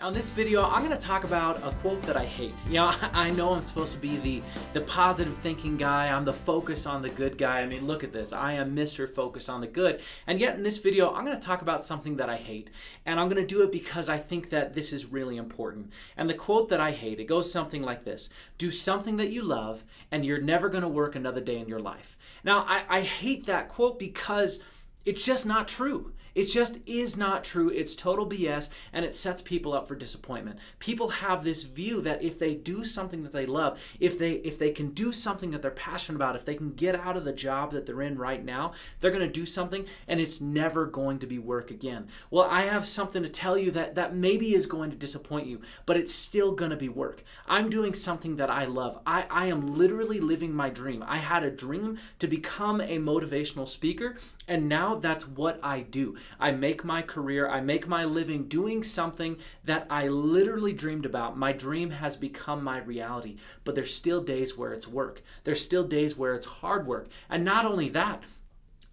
Now in this video, I'm going to talk about a quote that I hate. I know I'm supposed to be the positive thinking guy. I'm the focus on the good guy. I mean, look at this. I am Mr. Focus on the good. And yet in this video, I'm going to talk about something that I hate. And I'm going to do it because I think that this is really important. And the quote that I hate, it goes something like this. Do something that you love and you're never going to work another day in your life. Now, I hate that quote because it's just not true. It just is not true. It's total BS, and it sets people up for disappointment. People have this view that if they do something that they love, if they can do something that they're passionate about, if they can get out of the job that they're in right now, they're going to do something, and it's never going to be work again. Well, I have something to tell you that maybe is going to disappoint you, but it's still going to be work. I'm doing something that I love. I am literally living my dream. I had a dream to become a motivational speaker, and now that's what I do. I make my career, I make my living doing something that I literally dreamed about. My dream has become my reality, but there's still days where it's work. There's still days where it's hard work. And not only that,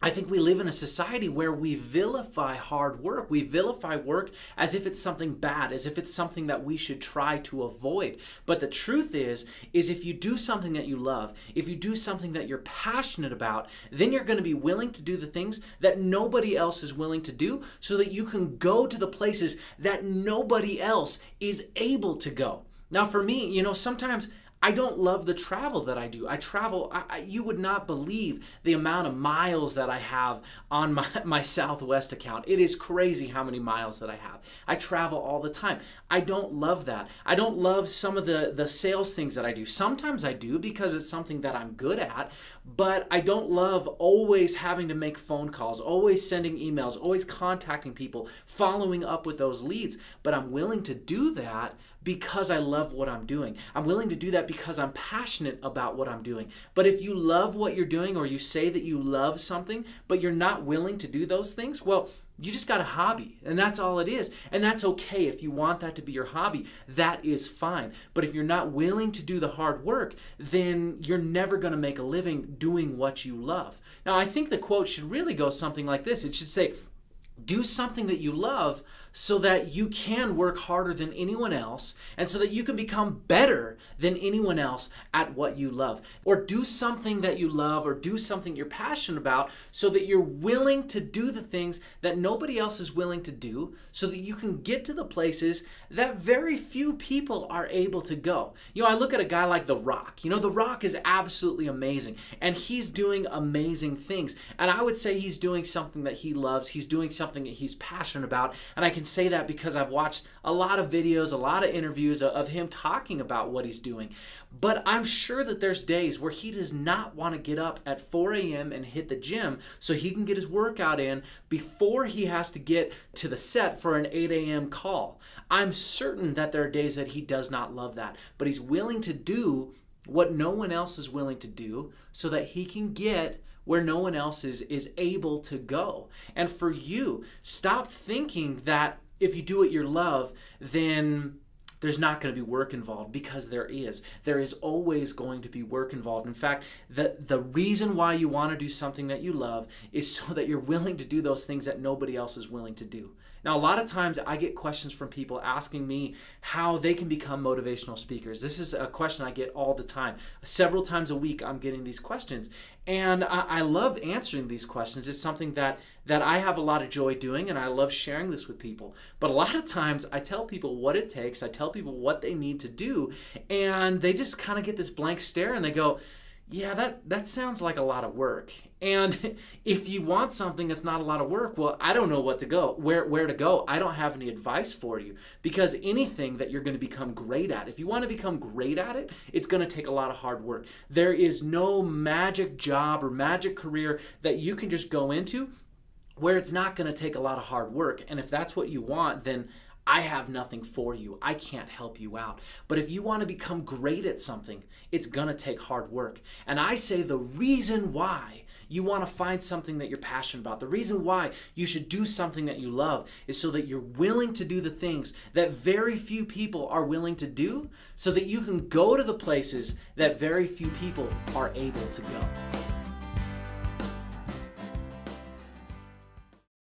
I think we live in a society where we vilify hard work. We vilify work as if it's something bad, as if it's something that we should try to avoid. But the truth is if you do something that you love, if you do something that you're passionate about, then you're going to be willing to do the things that nobody else is willing to do so that you can go to the places that nobody else is able to go. Now for me, sometimes I don't love the travel that I do. I travel, you would not believe the amount of miles that I have on my Southwest account. It is crazy how many miles that I have. I travel all the time. I don't love that. I don't love some of the sales things that I do. Sometimes I do because it's something that I'm good at, but I don't love always having to make phone calls, always sending emails, always contacting people, following up with those leads. But I'm willing to do that because I love what I'm doing. I'm willing to do that because I'm passionate about what I'm doing. But if you love what you're doing, or you say that you love something, but you're not willing to do those things, well, you just got a hobby, and that's all it is. And that's okay. If you want that to be your hobby, that is fine. But if you're not willing to do the hard work, then you're never going to make a living doing what you love. Now, I think the quote should really go something like this. It should say, do something that you love so that you can work harder than anyone else and so that you can become better than anyone else at what you love. Or do something that you love, or do something you're passionate about so that you're willing to do the things that nobody else is willing to do so that you can get to the places that very few people are able to go. I look at a guy like The Rock. The Rock is absolutely amazing, and he's doing amazing things. And I would say he's doing something that he loves. He's doing something that he's passionate about, and I can say that because I've watched a lot of videos, a lot of interviews of him talking about what he's doing. But I'm sure that there's days where he does not want to get up at 4 a.m. and hit the gym so he can get his workout in before he has to get to the set for an 8 a.m. call. I'm certain that there are days that he does not love that, but he's willing to do what no one else is willing to do so that he can get where no one else is able to go. And for you, stop thinking that if you do what you love, then there's not going to be work involved, because there is. There is always going to be work involved. In fact, the reason why you want to do something that you love is so that you're willing to do those things that nobody else is willing to do. Now, a lot of times I get questions from people asking me how they can become motivational speakers. This is a question I get all the time. Several times a week I'm getting these questions. And I love answering these questions. It's something that I have a lot of joy doing, and I love sharing this with people. But a lot of times I tell people what it takes. I tell people what they need to do, and they just kind of get this blank stare and they go, yeah, that sounds like a lot of work. And if you want something that's not a lot of work, well, I don't know where to go. I don't have any advice for you, because anything that you're going to become great at, if you want to become great at it, it's going to take a lot of hard work. There is no magic job or magic career that you can just go into where it's not going to take a lot of hard work. And if that's what you want, then I have nothing for you. I can't help you out. But if you want to become great at something, it's going to take hard work. And I say the reason why you want to find something that you're passionate about, the reason why you should do something that you love, is so that you're willing to do the things that very few people are willing to do, so that you can go to the places that very few people are able to go.